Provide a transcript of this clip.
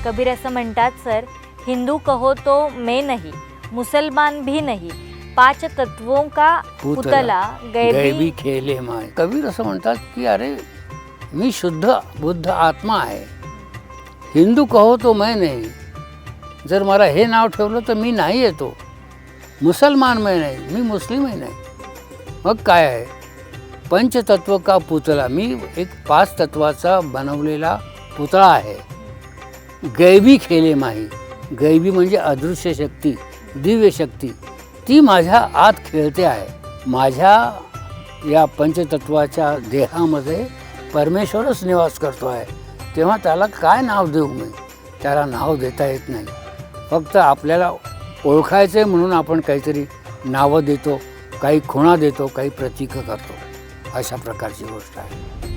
कबीर असं म्हणतात सर, हिंदू कहो तो मैं नहीं, मुसलमान भी नहीं, पाच तत्वों का पुतला गैबी खेले माय. कबीर असं म्हणतात की अरे मी शुद्ध बुद्ध आत्मा आहे, हिंदू कहो तो मैं नाही. जर मला हे नाव ठेवलं तर मी नाही येतो. मुसलमान मैं नाही, मी मुस्लिमही नाही. मग काय आहे? पंचतत्व का पुतळा, मी एक 5 तत्वाचा बनवलेला पुतळा आहे. गैबी खेले माही, गैबी म्हणजे अदृश्य शक्ती, दिव्य शक्ती, ती माझ्या आत खेळते आहे. माझ्या या पंचतत्वाच्या देहामध्ये परमेश्वरच निवास करतो आहे. तेव्हा त्याला काय नाव देऊ मी? त्याला नाव देता येत नाही. फक्त आपल्याला ओळखायचं आहे म्हणून आपण काहीतरी नावं देतो, काही खुणा देतो, काही प्रतीकं करतो. अशा प्रकारची गोष्ट आहे.